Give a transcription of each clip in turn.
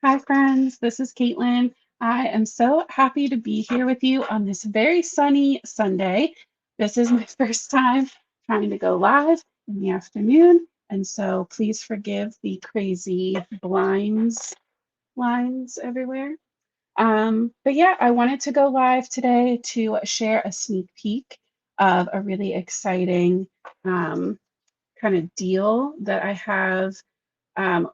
Hi, friends. This is Caitlin. I am so happy to be here with you on this very sunny Sunday. This is my first time trying to go live in the afternoon, and so please forgive the crazy blinds lines everywhere. But yeah, I wanted to go live today to share a sneak peek of a really exciting um, kind of deal that I have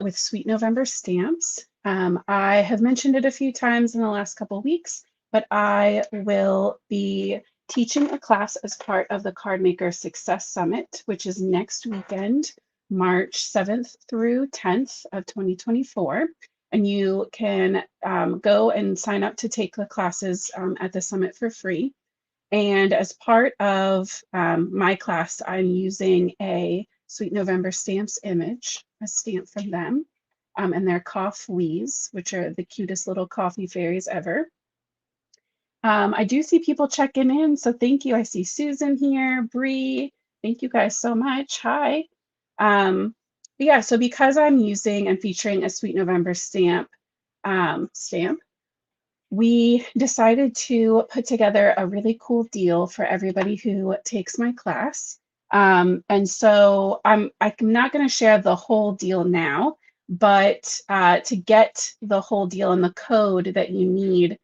with Sweet November stamps. I have mentioned it a few times in the last couple of weeks, but I will be teaching a class as part of the Cardmaker Success Summit, which is next weekend, March 7th through 10th of 2024. And you can go and sign up to take the classes at the summit for free. And as part of my class, I'm using a Sweet November Stamps image, a stamp from them, and they're Coffees, which are the cutest little coffee fairies ever. I do see people checking in, so thank you. I see Susan here, Bree. Thank you guys so much. Hi. But yeah, so because I'm using and featuring a Sweet November stamp, we decided to put together a really cool deal for everybody who takes my class. And so I'm not going to share the whole deal now, but to get the whole deal and the code that you need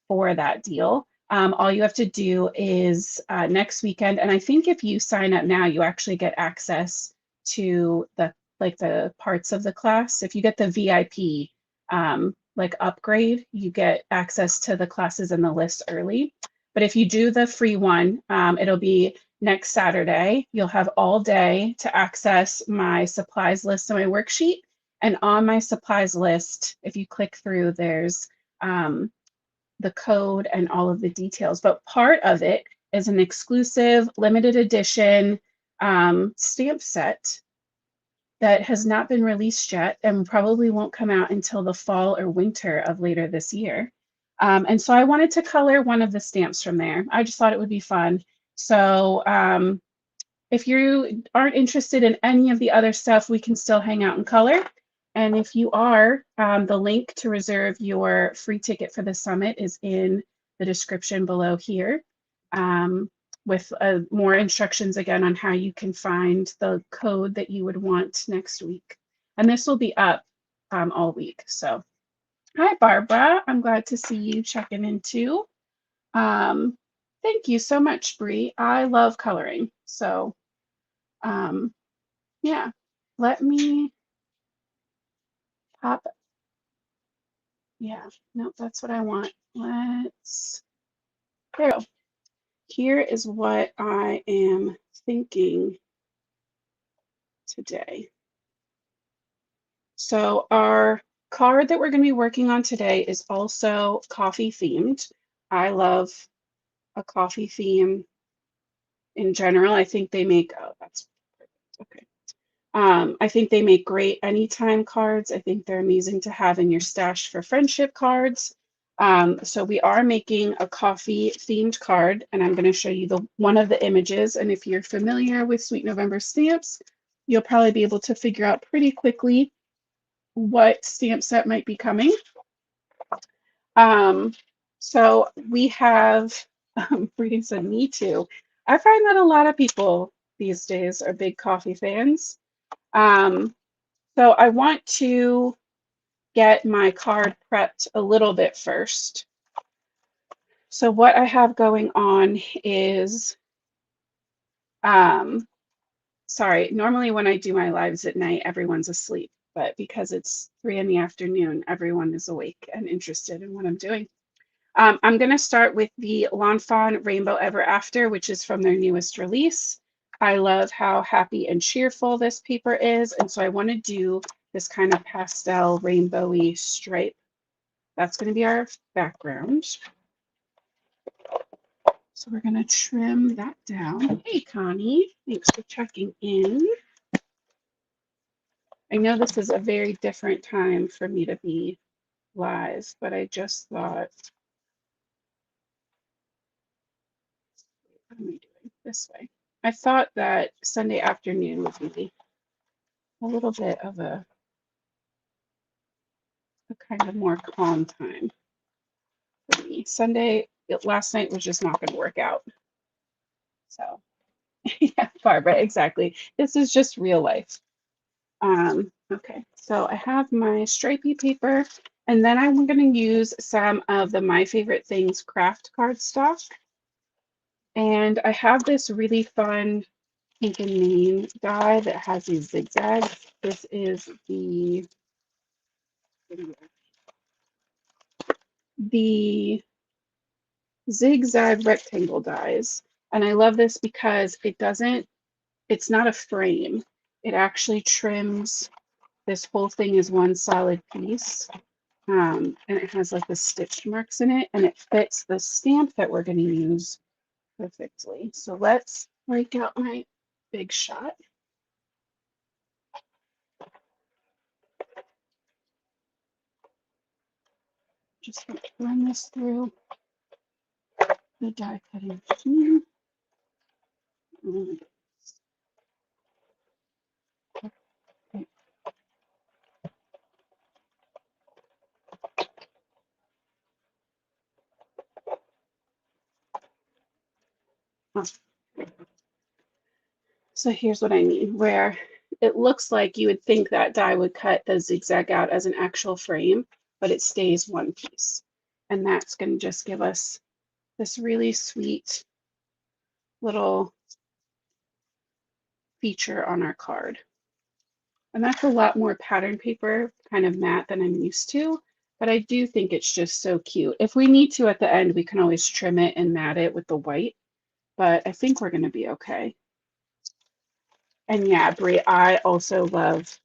for that deal, all you have to do is next weekend. And I think if you sign up now, you actually get access to the parts of the class. If you get the VIP upgrade, you get access to the classes in the list early. But if you do the free one, it'll be next Saturday. You'll have all day to access my supplies list and my worksheet. And on my supplies list, if you click through, there's the code and all of the details. But part of it is an exclusive limited edition stamp set that has not been released yet and probably won't come out until the fall or winter of later this year. And so I wanted to color one of the stamps from there. I just thought it would be fun. So if you aren't interested in any of the other stuff, we can still hang out and color. And if you are, the link to reserve your free ticket for the summit is in the description below here, with more instructions again on how you can find the code that you would want next week. And this will be up all week. So, hi, Barbara. I'm glad to see you checking in too. Thank you so much, Bree. I love coloring. So, yeah, let me pop. Yeah, no, that's what I want. There we go. Here is what I am thinking today. So our card that we're going to be working on today is also coffee themed. I love a coffee theme in general. I think they make, oh, that's perfect. Okay. I think they make great anytime cards. I think they're amazing to have in your stash for friendship cards. So we are making a coffee themed card, and I'm going to show you one of the images. And if you're familiar with Sweet November stamps, you'll probably be able to figure out pretty quickly what stamp set might be coming. So we have, Breeding said, me too. I find that a lot of people these days are big coffee fans. So I want to get my card prepped a little bit first. So what I have going on is, sorry, normally when I do my lives at night, everyone's asleep, but because it's 3 in the afternoon, everyone is awake and interested in what I'm doing. I'm going to start with the Lawn Fawn Rainbow Ever After, which is from their newest release. I love how happy and cheerful this paper is, and so I want to do this kind of pastel rainbowy stripe. That's going to be our background. So we're going to trim that down. Hey, Connie, thanks for checking in. I know this is a very different time for me to be live, but I just thought, what am I doing this way? I thought that Sunday afternoon would be a little bit of a kind of more calm time for me. Sunday, last night was just not going to work out. So, yeah, Barbara, exactly. This is just real life. Okay, so I have my stripy paper, and then I'm going to use some of the My Favorite Things craft cardstock. And I have this really fun pink and main die that has these zigzags. This is the zigzag rectangle dies. And I love this because it's not a frame. It actually trims. This whole thing is one solid piece. And it has like the stitch marks in it, and it fits the stamp that we're going to use perfectly. So let's break out my big shot. Just going to run this through the die cutting machine. So here's what I mean, where it looks like you would think that die would cut the zigzag out as an actual frame, but it stays one piece. And that's going to just give us this really sweet little feature on our card. And that's a lot more pattern paper, kind of matte, than I'm used to, but I do think it's just so cute. If we need to at the end, we can always trim it and matte it with the white, but I think we're going to be okay. And yeah, Brie, I also love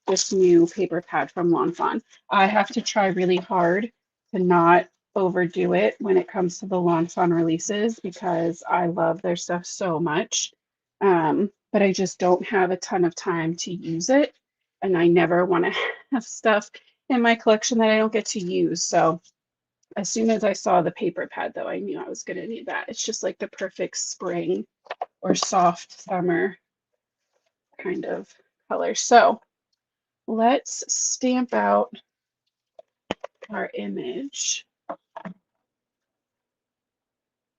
this new paper pad from Lawn Fawn. I have to try really hard to not overdo it when it comes to the Lawn Fawn releases because I love their stuff so much. But I just don't have a ton of time to use it. And I never want to have stuff in my collection that I don't get to use. So as soon as I saw the paper pad, though, I knew I was going to need that. It's just like the perfect spring or soft summer kind of color. So let's stamp out our image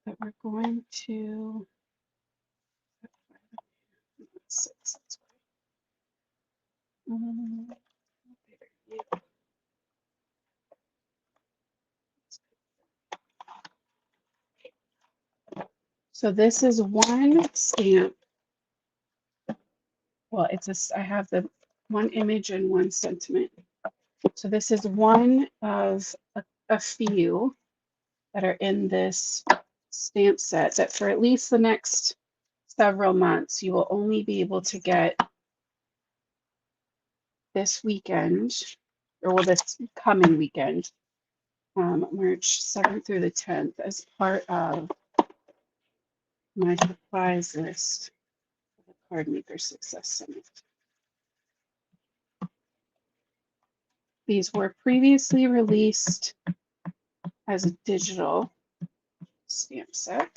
that we're going to. So this is one stamp. Well, I have the one image and one sentiment. So this is one of a few that are in this stamp set that for at least the next several months, you will only be able to get this weekend, or well, this coming weekend, March 7th through the 10th, as part of my supplies list for the Card Maker Success Summit. These were previously released as a digital stamp set.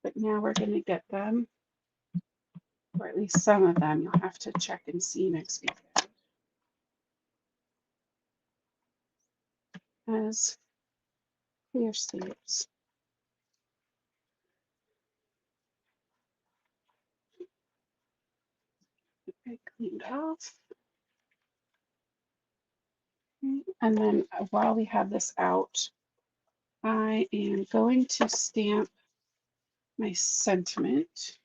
But now we're going to get them, or at least some of them. You'll have to check and see next weekend, as clear stamps. I cleaned off. And then while we have this out, I am going to stamp my sentiment.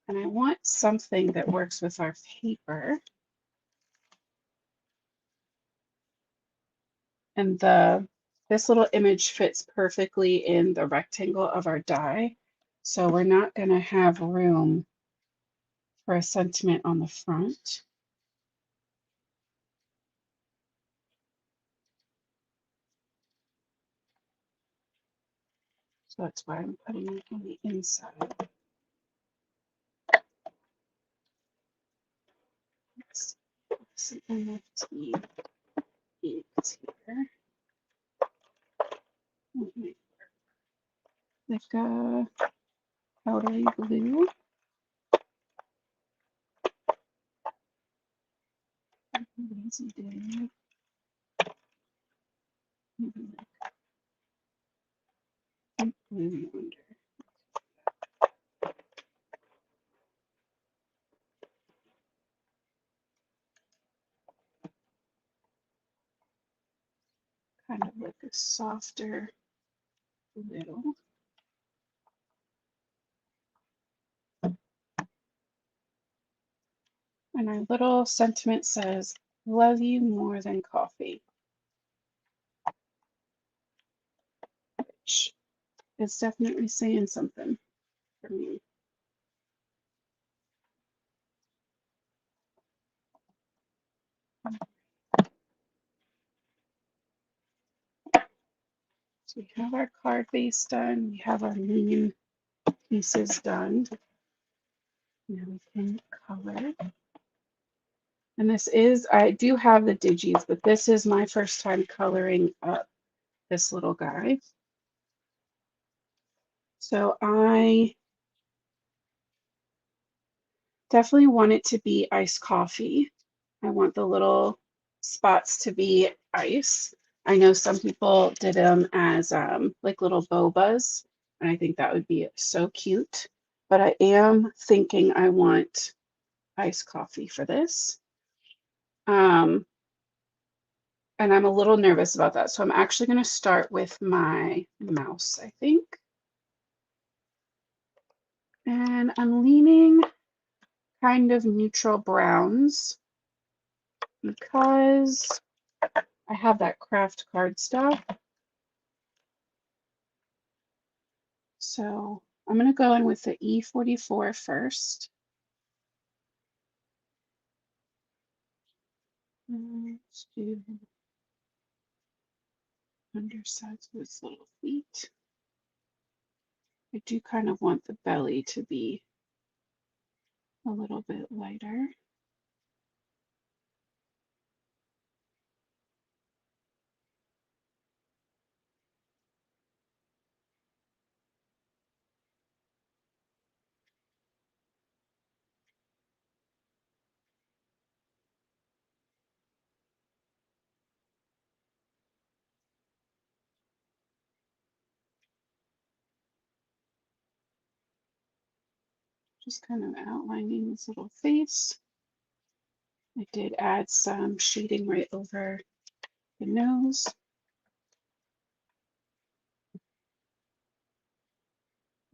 And I want something that works with our paper. And this little image fits perfectly in the rectangle of our die. So we're not going to have room for a sentiment on the front. So that's why I'm putting it on the inside. Some NFT inks here. like a powdery blue. Lazy day. Maybe like blue under. Kind of like a softer little. And our little sentiment says, love you more than coffee, which is definitely saying something for me. So we have our card base done. We have our main pieces done. Now we can color. And this is, I do have the digis, but this is my first time coloring up this little guy. So I definitely want it to be iced coffee. I want the little spots to be ice. I know some people did them as like little bobas, and I think that would be so cute. But I am thinking I want iced coffee for this. And I'm a little nervous about that. So I'm actually going to start with my mouse, I think. And I'm leaning kind of neutral browns because I have that craft cardstock. So I'm going to go in with the E44 first. Let's do undersides of its little feet. I do kind of want the belly to be a little bit lighter. Just kind of outlining this little face. I did add some shading right over the nose.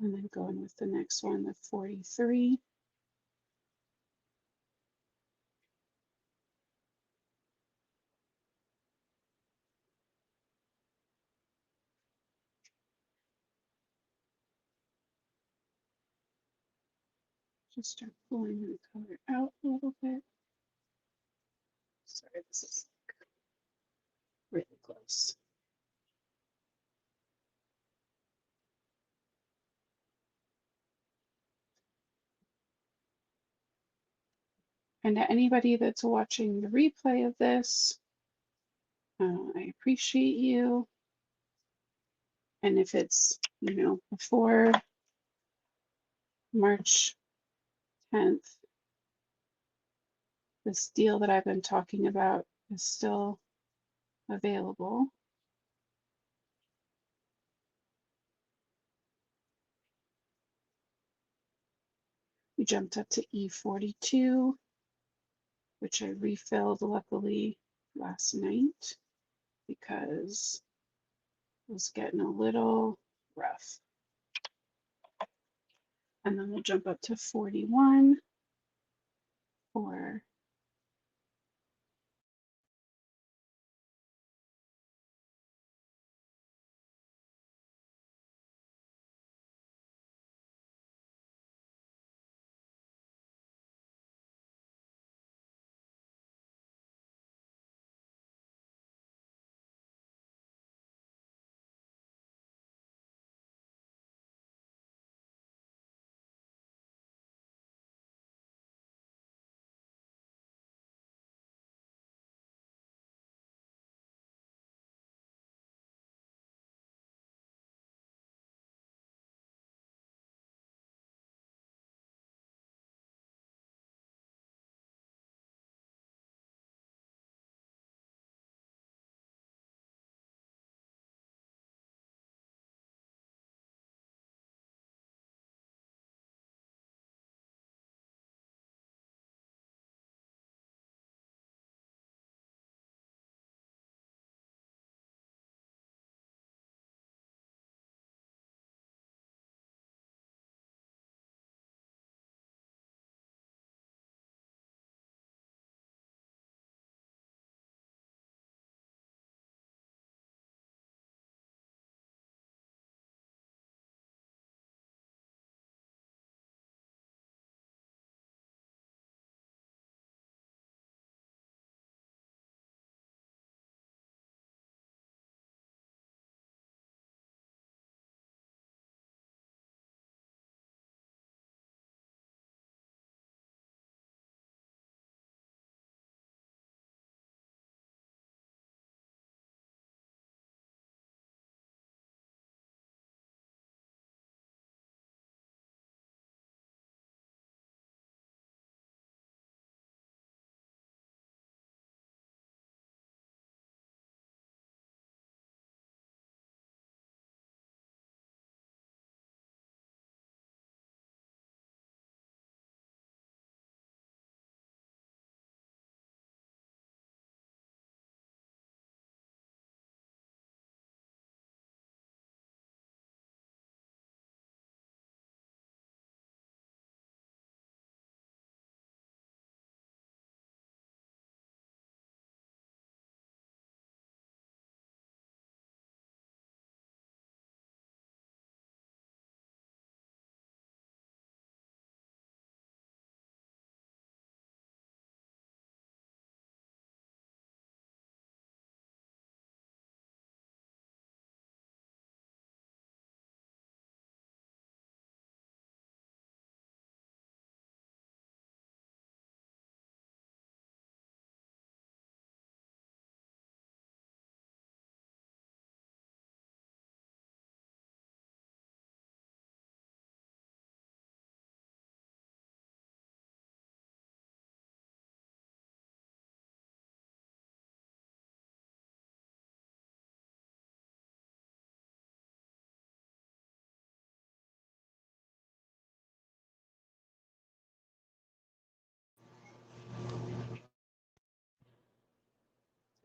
And then going with the next one, the 43. Just start pulling the color out a little bit. Sorry, this is really close. And to anybody that's watching the replay of this, I appreciate you. And if it's, before March 10th, this deal that I've been talking about is still available. We jumped up to E42, which I refilled luckily last night because it was getting a little rough. And then we'll jump up to 41 for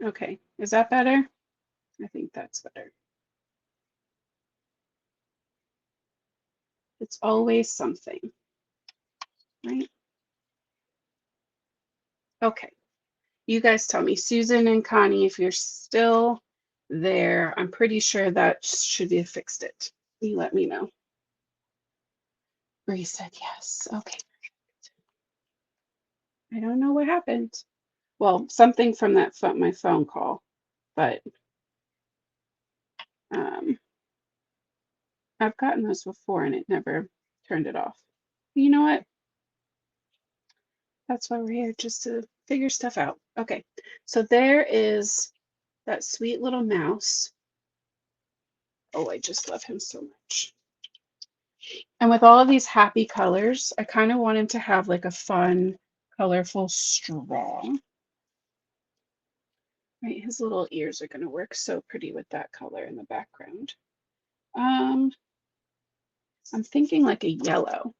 Okay, is that better? I think that's better. It's always something, right? Okay, you guys tell me, Susan and Connie, if you're still there, I'm pretty sure that should have fixed it. You let me know. Bree said yes. Okay, I don't know what happened. Well, something from that phone, my phone call, but um, I've gotten those before and it never turned it off. You know what? That's why we're here, just to figure stuff out. Okay, so there is that sweet little mouse. Oh, I just love him so much. And with all of these happy colors, I kind of want him to have like a fun, colorful straw. Right, his little ears are going to work so pretty with that color in the background. Um, I'm thinking like a yellow.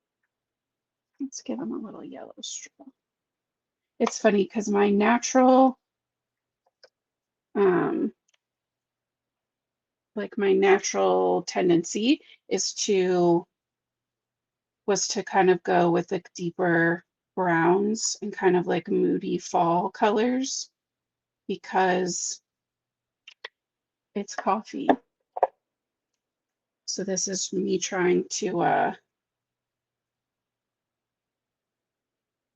Let's give him a little yellow straw. It's funny because my natural, um, like my natural tendency is to was to kind of go with the deeper browns and kind of like moody fall colors because it's coffee. So this is me trying to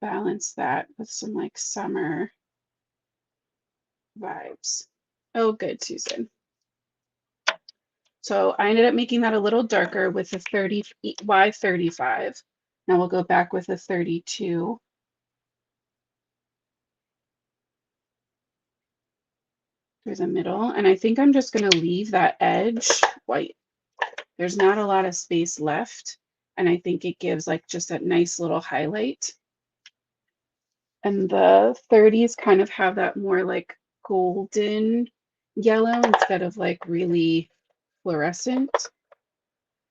balance that with some like summer vibes. Oh, good, Susan. So I ended up making that a little darker with the 30 Y35. Now we'll go back with a 32. Through the middle. And I think I'm just going to leave that edge white. There's not a lot of space left. And I think it gives like just a nice little highlight. And the 30s kind of have that more like golden yellow instead of like really fluorescent.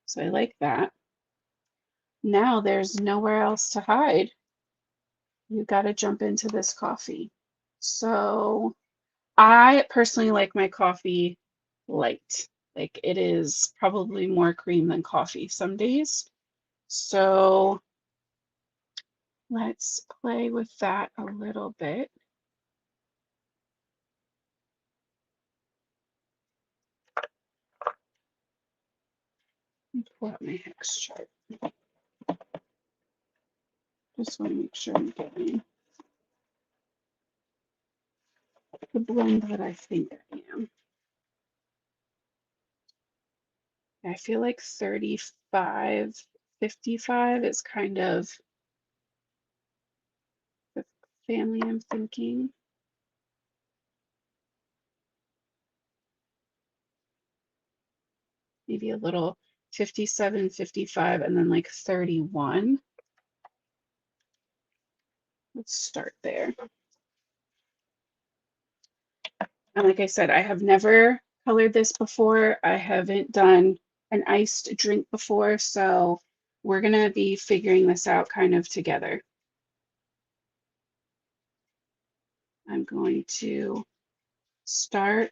So I like that. Now there's nowhere else to hide. You got to jump into this coffee. So I personally like my coffee light. Like it is probably more cream than coffee some days. So let's play with that a little bit. Pull out my hex chart. Just want to make sure I'm getting the blend that I think I am. I feel like 35, 55 is kind of the family I'm thinking. Maybe a little 57, 55, and then like 31. Let's start there. And like I said, I have never colored this before. I haven't done an iced drink before, so we're gonna be figuring this out kind of together. I'm going to start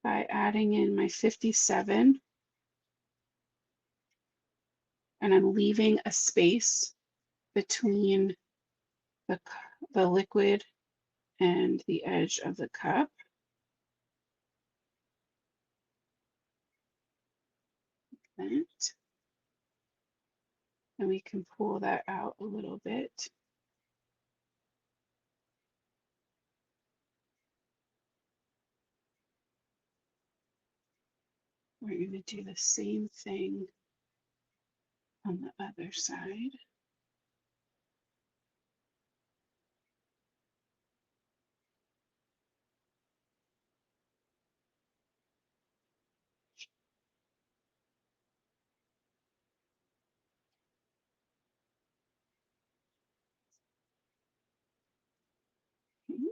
by adding in my 57, and I'm leaving a space between the liquid and the edge of the cup. That. And we can pull that out a little bit. We're going to do the same thing on the other side. Okay.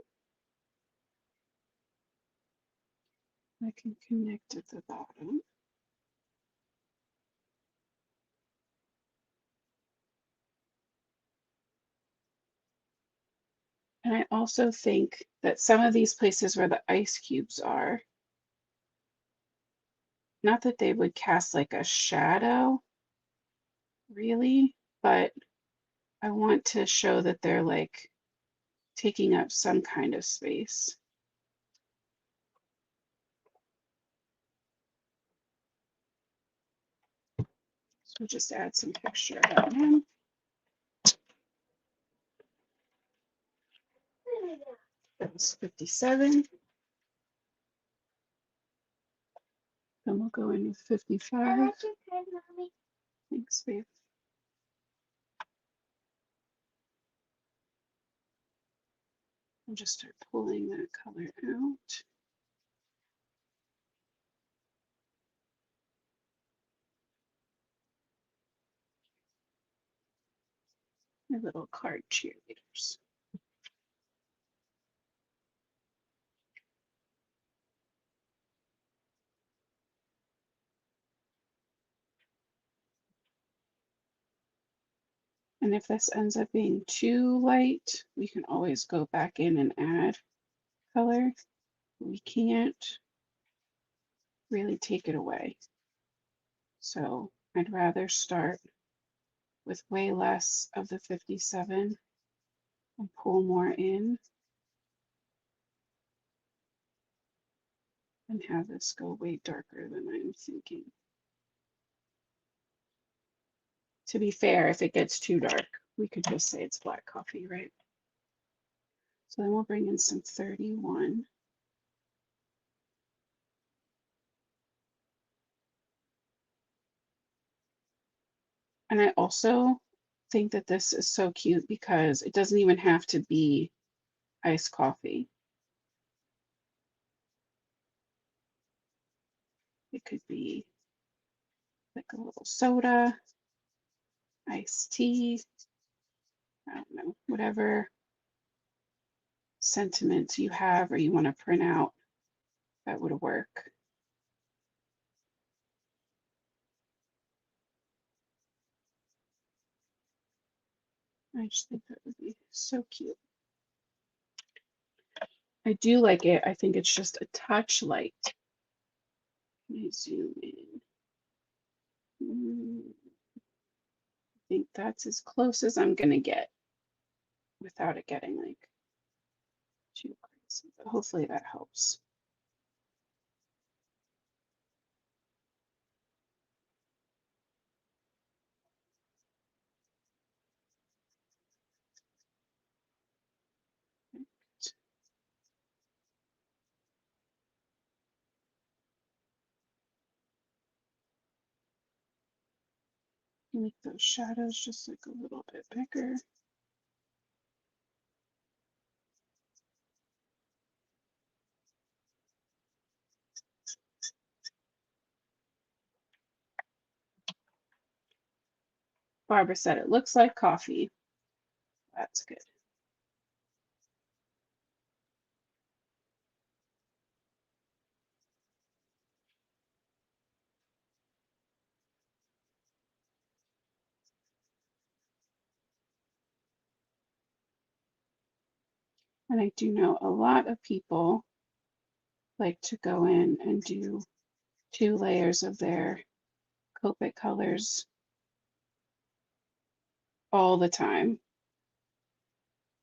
I can connect at the bottom. And I also think that some of these places where the ice cubes are, not that they would cast like a shadow, really, but I want to show that they're like taking up some kind of space. So we'll just add some texture around them. That's 57. Then we'll go in with 55. Thanks, babe. I'll just start pulling that color out. My little card cheerleaders. And if this ends up being too light, we can always go back in and add color. We can't really take it away. So I'd rather start with way less of the 57 and pull more in and have this go way darker than I'm thinking. To be fair, if it gets too dark, we could just say it's black coffee, right? So then we'll bring in some 31. And I also think that this is so cute because it doesn't even have to be iced coffee. It could be like a little soda, iced tea, I don't know, whatever sentiments you have or you want to print out, that would work. I just think that would be so cute. I do like it. I think it's just a touch light. Let me zoom in. I think that's as close as I'm going to get without it getting like too crazy. But hopefully that helps. Make those shadows just like a little bit bigger. Barbara said it looks like coffee. That's good. And I do know a lot of people like to go in and do 2 layers of their Copic colors all the time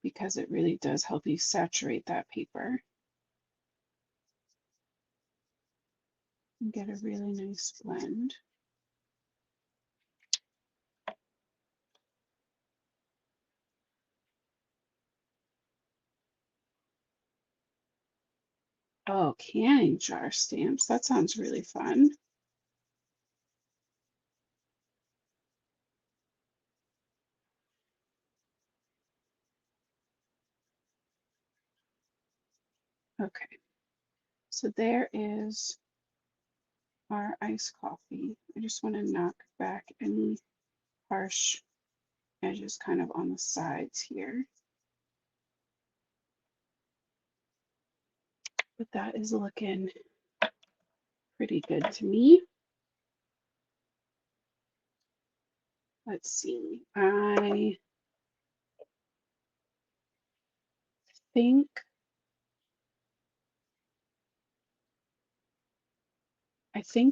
because it really does help you saturate that paper and get a really nice blend. Oh, canning jar stamps. That sounds really fun. Okay, so there is our iced coffee. I just want to knock back any harsh edges kind of on the sides here. But that is looking pretty good to me. Let's see. I think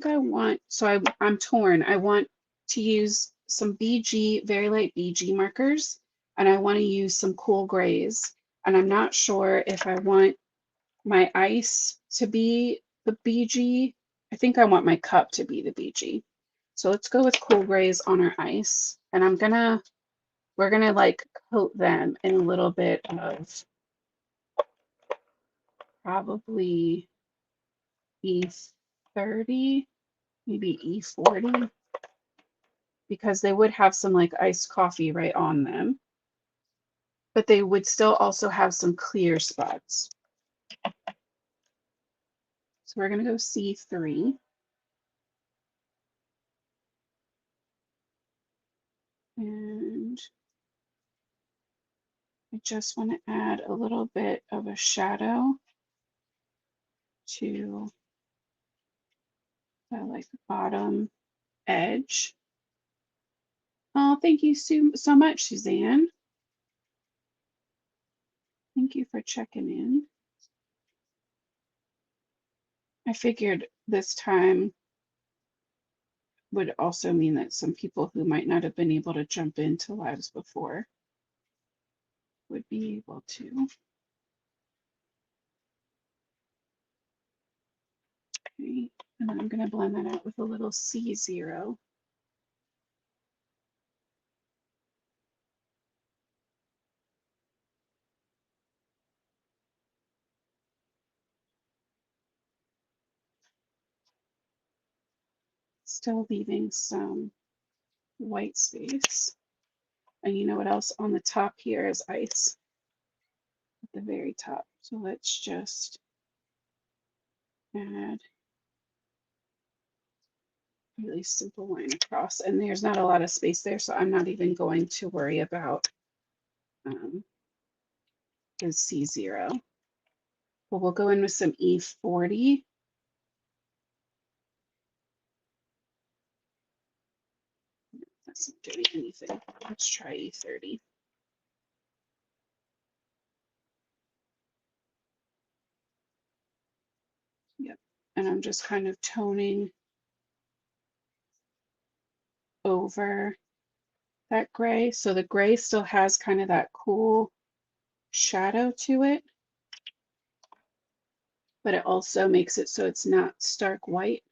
I want, so I'm torn. I want to use some BG, very light BG markers, and I want to use some cool grays. And I'm not sure if I want my ice to be the BG. I think I want my cup to be the BG. So let's go with cool grays on our ice. And we're gonna like coat them in a little bit of probably E30, maybe E40, because they would have some like iced coffee right on them, but they would still also have some clear spots. So we're gonna go C3. And I just want to add a little bit of a shadow to the like bottom edge. Oh, thank you so much, Suzanne. Thank you for checking in. I figured this time would also mean that some people who might not have been able to jump into lives before would be able to. Okay, and I'm going to blend that out with a little C0. Still leaving some white space. And you know what else? On the top here is ice at the very top. So let's just add a really simple line across. And there's not a lot of space there, so I'm not even going to worry about the C0. But we'll go in with some E40. That's not doing anything. Let's try E30. Yep. And I'm just kind of toning over that gray. So the gray still has kind of that cool shadow to it, but it also makes it so it's not stark white.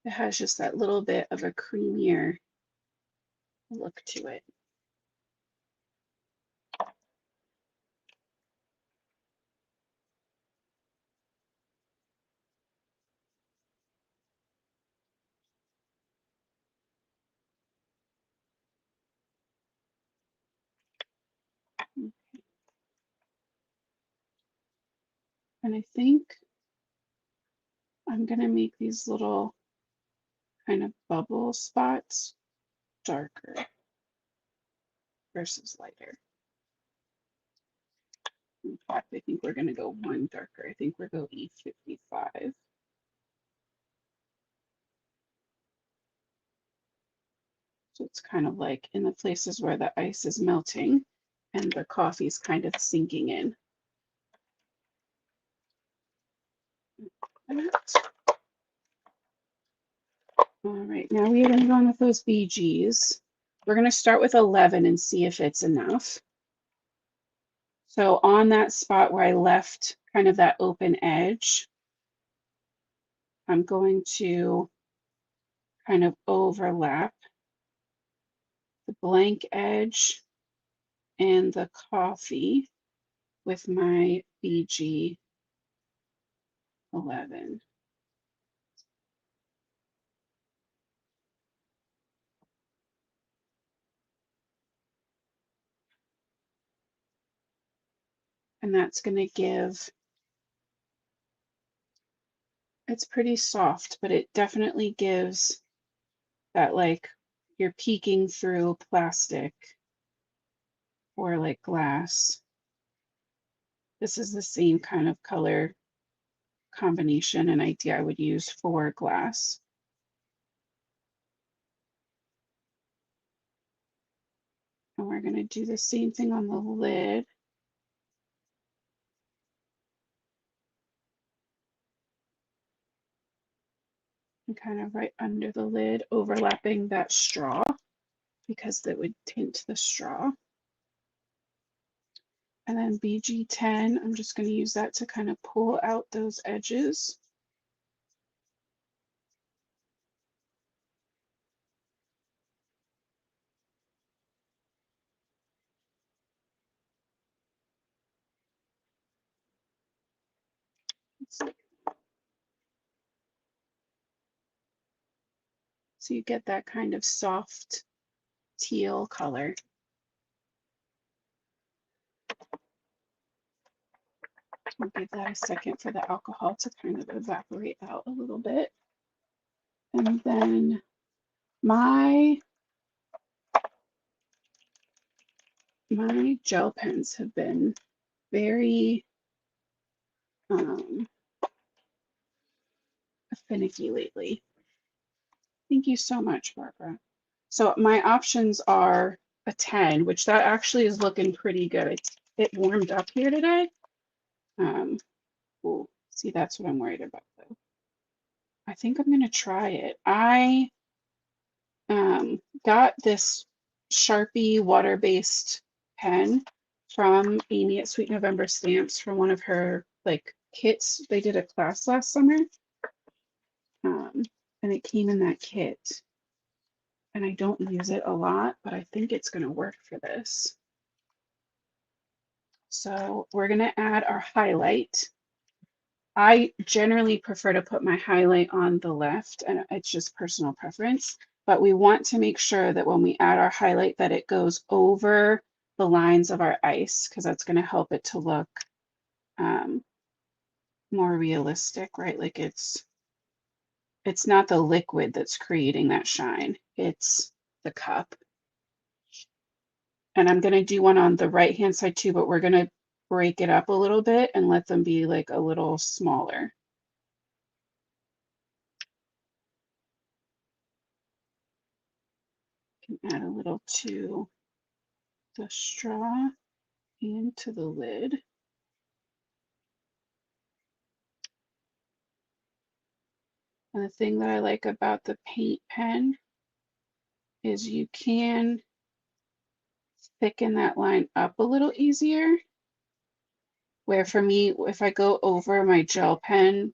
It has just that little bit of a creamier look to it. And I think I'm going to make these little kind of bubble spots darker versus lighter. In fact, I think we're going to go one darker. I think we're going to go E55. So it's kind of like in the places where the ice is melting and the coffee is kind of sinking in. All right, now we are going to go on with those BGs. We're going to start with 11 and see if it's enough. So on that spot where I left kind of that open edge, I'm going to kind of overlap the blank edge and the coffee with my BG 11. And that's going to give, it's pretty soft, but it definitely gives that like you're peeking through plastic or like glass. This is the same kind of color combination and idea I would use for glass. And we're going to do the same thing on the lid. and kind of right under the lid, overlapping that straw because that would tint the straw. And then BG10, I'm just going to use that to kind of pull out those edges. So you get that kind of soft teal color. I'll give that a second for the alcohol to kind of evaporate out a little bit. And then my gel pens have been very finicky lately. Thank you so much, Barbara. So my options are a 10, which that actually is looking pretty good. It warmed up here today. Ooh, see, that's what I'm worried about though. I think I'm gonna try it. I got this Sharpie water-based pen from Amy at Sweet November Stamps from one of her like kits. They did a class last summer, and it came in that kit. And I don't use it a lot, but I think it's going to work for this. So we're going to add our highlight. I generally prefer to put my highlight on the left, and it's just personal preference, but we want to make sure that when we add our highlight that it goes over the lines of our ice, because that's going to help it to look more realistic, right? Like it's not the liquid that's creating that shine, it's the cup. And I'm going to do one on the right hand side too, but we're going to break it up a little bit and let them be like a little smaller. Can add a little to the straw and to the lid. And the thing that I like about the paint pen is you can thicken that line up a little easier. Where for me, if I go over my gel pen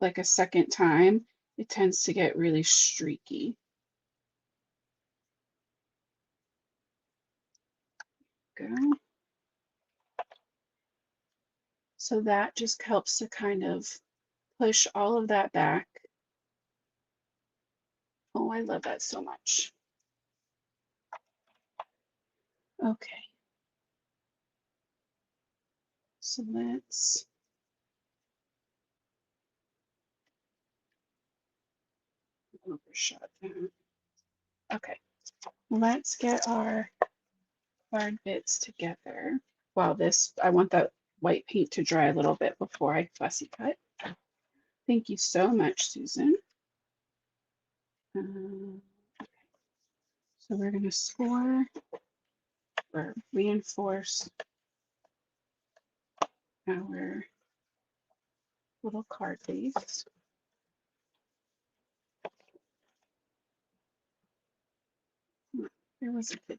like a second time, it tends to get really streaky. Go. So that just helps to kind of push all of that back. Oh, I love that so much. Okay. So let's overshot that. Okay. Let's get our card bits together. Wow, this, I want that white paint to dry a little bit before I fussy cut. Thank you so much, Susan. So we're going to score or reinforce our little card base. There was a bit.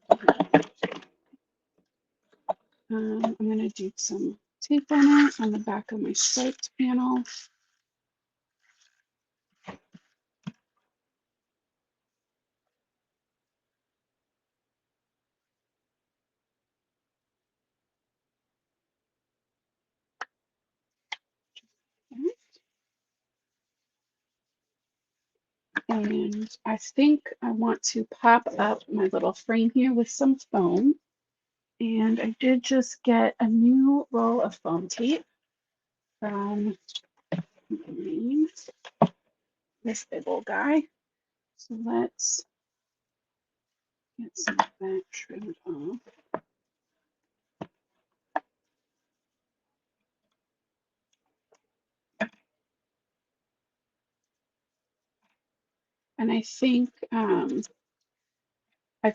I'm going to do some tape on it on the back of my striped panel. And I think I want to pop up my little frame here with some foam. And I did just get a new roll of foam tape from this big old guy. So let's get some of that trimmed off. And I think I've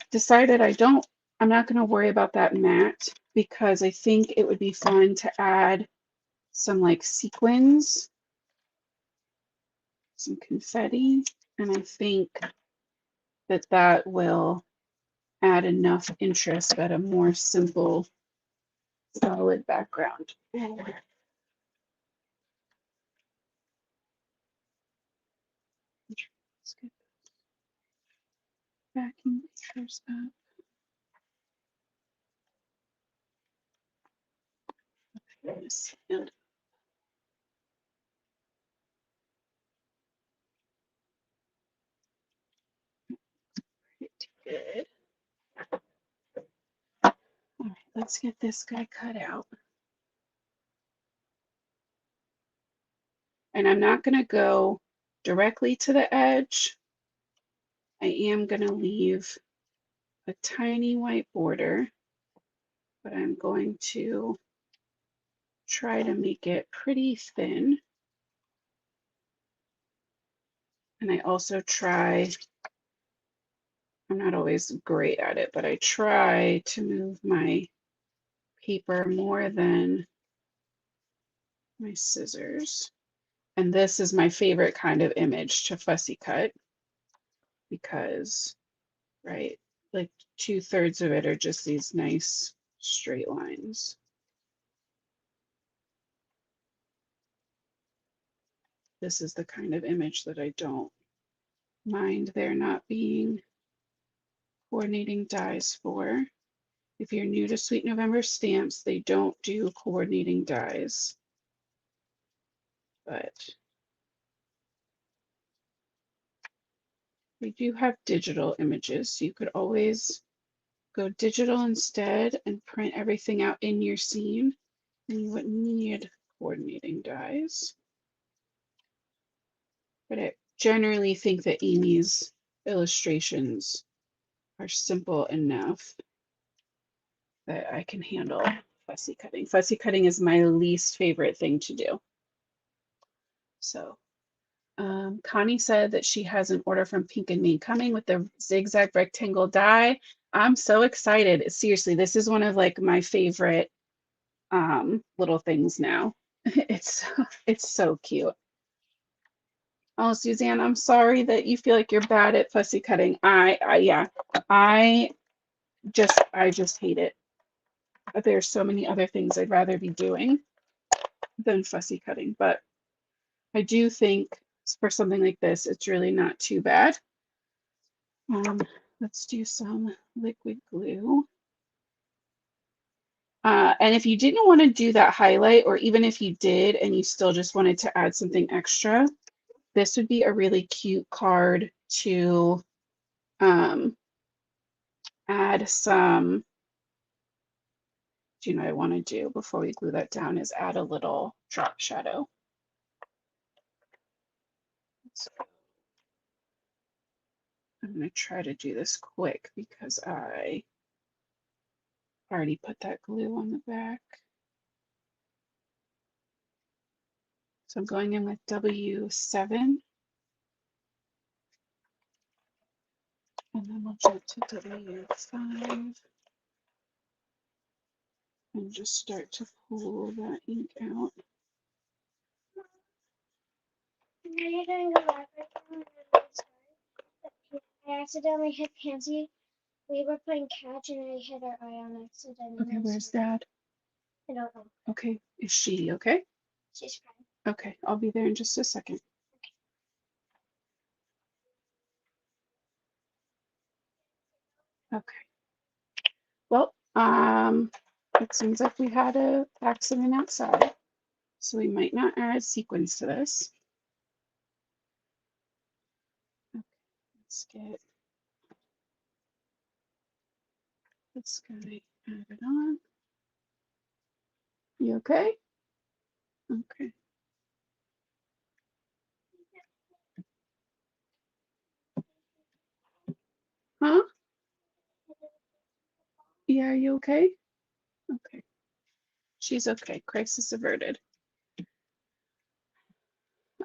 decided I'm not going to worry about that mat because I think it would be fun to add some like sequins. some confetti, and I think that that will add enough interest at a more simple, solid background. Let's get backing pictures up. Yes, and pretty good. All right, let's get this guy cut out. And I'm not going to go directly to the edge. I am going to leave a tiny white border, but I'm going to try to make it pretty thin. And I also try, I'm not always great at it, but I try to move my paper more than my scissors. And this is my favorite kind of image to fussy cut because, right, like 2/3 of it are just these nice straight lines. This is the kind of image that I don't mind there not being coordinating dies for. If you're new to Sweet November stamps, they don't do coordinating dies, but they do have digital images. So you could always go digital instead and print everything out in your scene, and you wouldn't need coordinating dies. But I generally think that Amy's illustrations are simple enough that I can handle fussy cutting. Fussy cutting is my least favorite thing to do. So Connie said that she has an order from Pink and Me coming with the zigzag rectangle die. I'm so excited. Seriously, this is one of like my favorite little things now. It's so cute. Oh, Suzanne, I'm sorry that you feel like you're bad at fussy cutting. Yeah, I just hate it. There's so many other things I'd rather be doing than fussy cutting, but I do think for something like this, it's really not too bad. Let's do some liquid glue. And if you didn't want to do that highlight, or even if you did and you still just wanted to add something extra, this would be a really cute card to add some. Do you know what I want to do before we glue that down is add a little drop shadow. I'm going to try to do this quick because I already put that glue on the back. So I'm going in with W7. And then we'll jump to W5 and just start to pull that ink out. I accidentally hit Pansy. We were playing catch and I hit our eye on accident. Okay, where's Dad? I don't know. Okay, is she okay? She's fine. Okay, I'll be there in just a second. Okay. Well, it seems like we had an accident outside, so we might not add sequins to this. Okay, let's get this guy added on. You okay? Okay. Huh? Yeah, are you okay? Okay. She's okay. Crisis averted.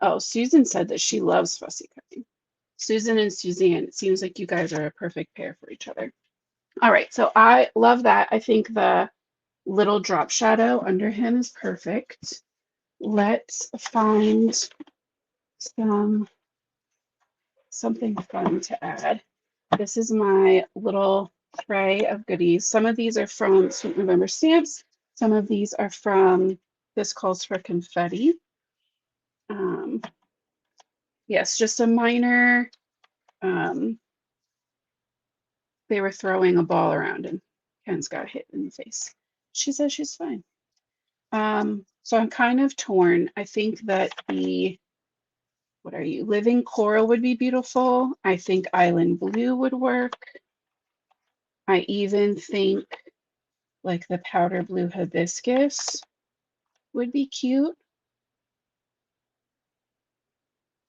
Oh, Susan said that she loves fussy cutting. Susan and Suzanne, it seems like you guys are a perfect pair for each other. All right, so I love that. I think the little drop shadow under him is perfect. Let's find some something fun to add. This is my little tray of goodies. Some of these are from Sweet November stamps. Some of these are from, this calls for confetti. Yes, just a minor, they were throwing a ball around and Ken's got hit in the face. She says she's fine. So I'm kind of torn. I think that what are you? Living coral would be beautiful. I think island blue would work. I even think like the powder blue hibiscus would be cute.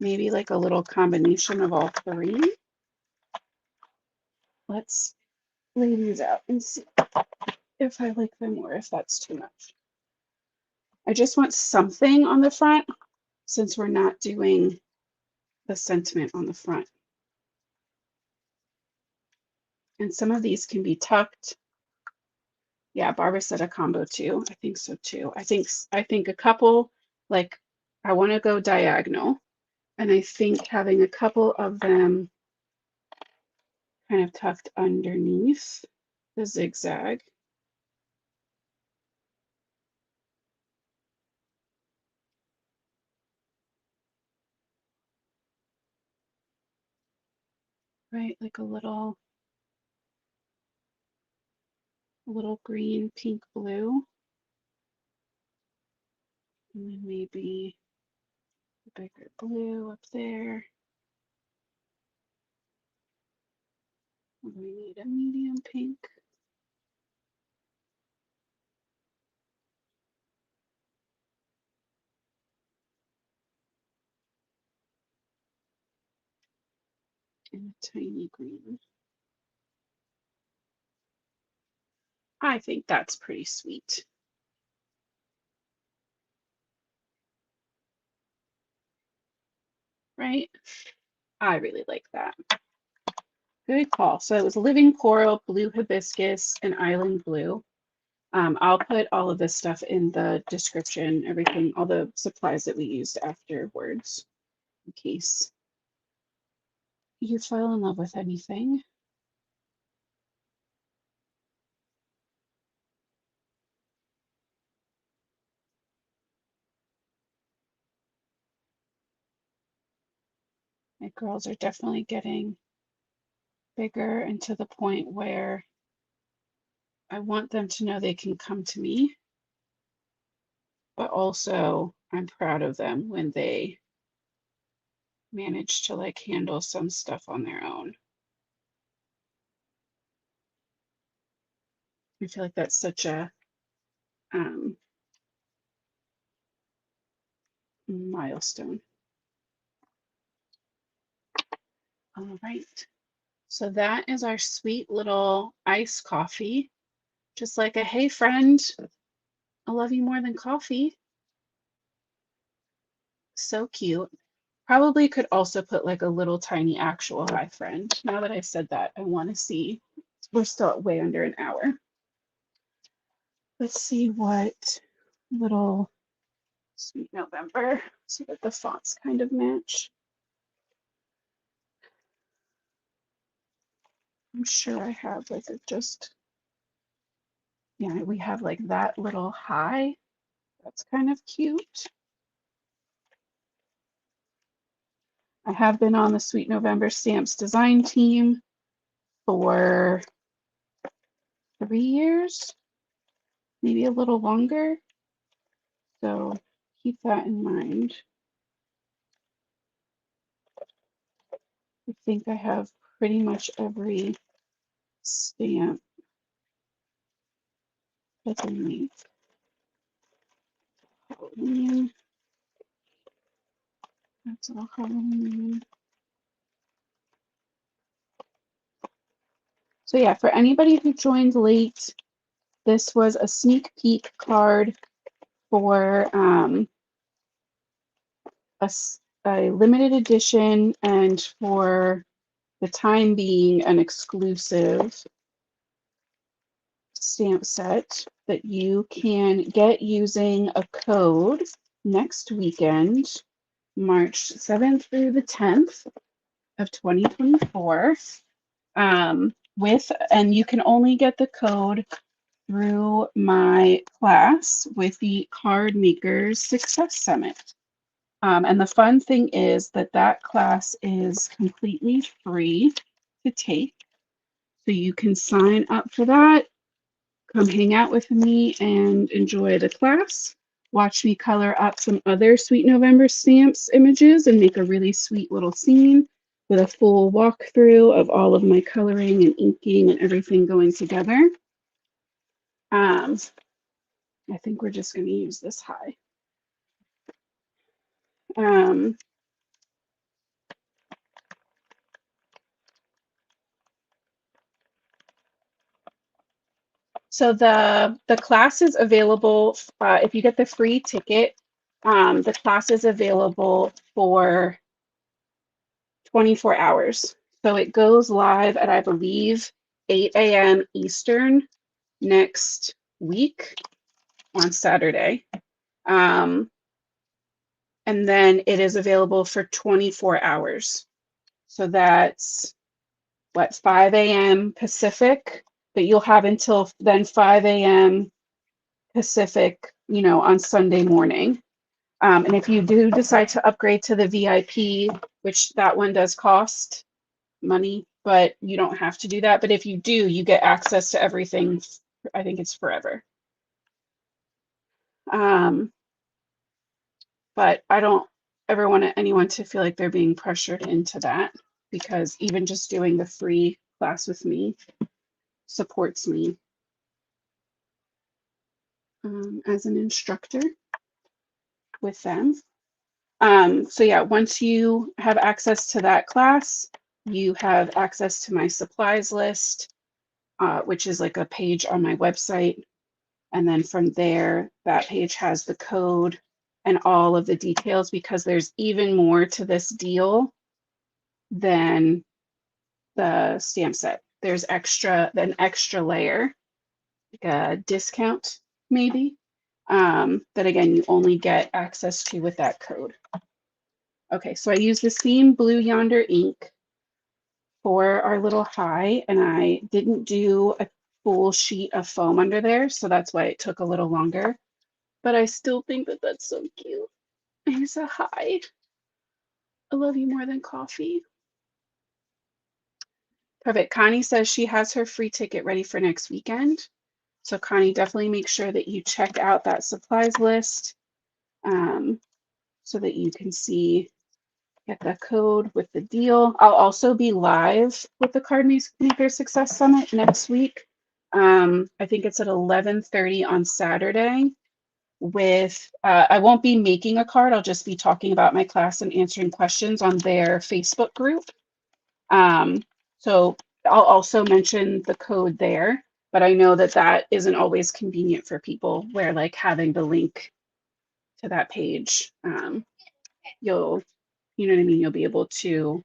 Maybe like a little combination of all three. Let's lay these out and see if I like them or if that's too much. I just want something on the front since we're not doing the sentiment on the front. And some of these can be tucked. Yeah, Barbara said a combo too. I think so too. I think a couple, like I want to go diagonal, and I think having a couple of them kind of tucked underneath the zigzag. Right, like a little green, pink, blue, and then maybe a bigger blue up there. We need a medium pink. And a tiny green. I think that's pretty sweet. Right? I really like that. Good call. So it was living coral, blue hibiscus, and island blue. I'll put all of this stuff in the description, everything, all the supplies that we used afterwards, in case you fell in love with anything. My girls are definitely getting bigger and to the point where I want them to know they can come to me, but also I'm proud of them when they manage to like handle some stuff on their own. I feel like that's such a milestone. All right. So that is our sweet little iced coffee. Just like a hey friend, I love you more than coffee. So cute. Probably could also put like a little tiny actual hi friend. Now that I said that, I want to see. We're still at way under an hour. Let's see what little Sweet November so that the fonts kind of match. I'm sure I have like a just, yeah, we have like that little hi. That's kind of cute. I have been on the Sweet November Stamps design team for 3 years, maybe a little longer. So keep that in mind. I think I have pretty much every stamp that they make. Halloween. That's all Halloween. So yeah, for anybody who joined late, this was a sneak peek card for a limited edition and for the time being an exclusive stamp set that you can get using a code next weekend, March 7th through the 10th. of 2024. And you can only get the code through my class with the Card Makers Success Summit. And the fun thing is that that class is completely free to take. So you can sign up for that, come hang out with me and enjoy the class. Watch me color up some other Sweet November stamps images and make a really sweet little scene with a full walkthrough of all of my coloring and inking and everything going together. I think we're just going to use this high. So the class is available if you get the free ticket. The class is available for 24 hours. So it goes live at, I believe, 8 a.m. Eastern next week on Saturday. And then it is available for 24 hours. So that's what, 5 a.m. Pacific, but you'll have until then 5 a.m. Pacific, on Sunday morning. And if you do decide to upgrade to the VIP, which that one does cost money, but you don't have to do that. But if you do, you get access to everything. I think it's forever. But I don't ever want anyone to feel like they're being pressured into that, because even just doing the free class with me supports me as an instructor with them. So yeah, once you have access to that class, you have access to my supplies list, which is like a page on my website. And then from there, that page has the code and all of the details, because there's even more to this deal than the stamp set. There's an extra layer, like a discount maybe, that again, you only get access to with that code. Okay, so I use the same Blue Yonder ink for our little high, and I didn't do a full sheet of foam under there, so that's why it took a little longer. But I still think that that's so cute. Here's a high. I love you more than coffee. Perfect. Connie says she has her free ticket ready for next weekend. So Connie, definitely make sure that you check out that supplies list so that you can get the code with the deal. I'll also be live with the Card Maker Success Summit next week. I think it's at 11:30 on Saturday. I won't be making a card. I'll just be talking about my class and answering questions on their Facebook group. So I'll also mention the code there, but I know that that isn't always convenient for people, where like having the link to that page, you'll, you know what I mean? You'll be able to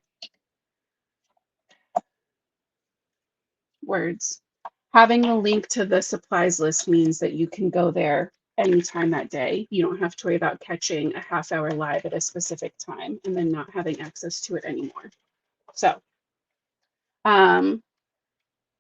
having the link to the supplies list means that you can go there anytime that day. You don't have to worry about catching a half-hour live at a specific time and then not having access to it anymore. So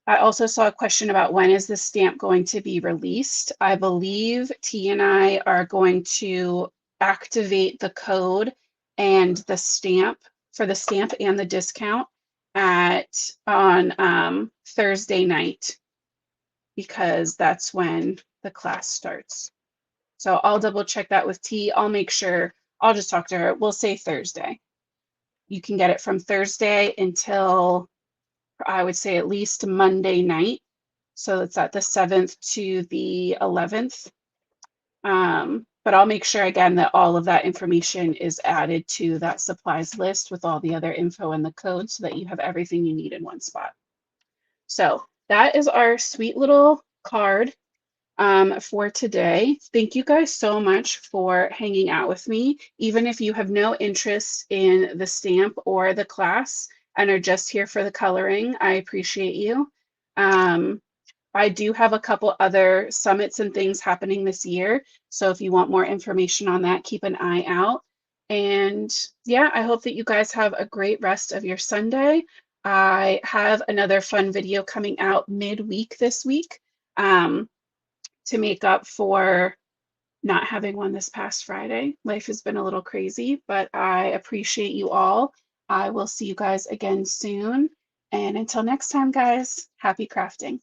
I also saw a question about when is the stamp going to be released. I believe T and I are going to activate the code and the stamp for the stamp and the discount on Thursday night, because that's when the class starts. So I'll double check that with T. I'll make sure, I'll just talk to her. We'll say Thursday. You can get it from Thursday until, I would say, at least Monday night. So it's at the 7th to the 11th. But I'll make sure again that all of that information is added to that supplies list with all the other info and the code, so that you have everything you need in one spot. So that is our sweet little card for today. Thank you guys so much for hanging out with me. Even if you have no interest in the stamp or the class and are just here for the coloring, I appreciate you. I do have a couple other summits and things happening this year. So if you want more information on that, keep an eye out. And yeah, I hope that you guys have a great rest of your Sunday. I have another fun video coming out midweek this week um, to make up for not having one this past Friday. Life has been a little crazy, but I appreciate you all. I will see you guys again soon. And until next time, guys, happy crafting.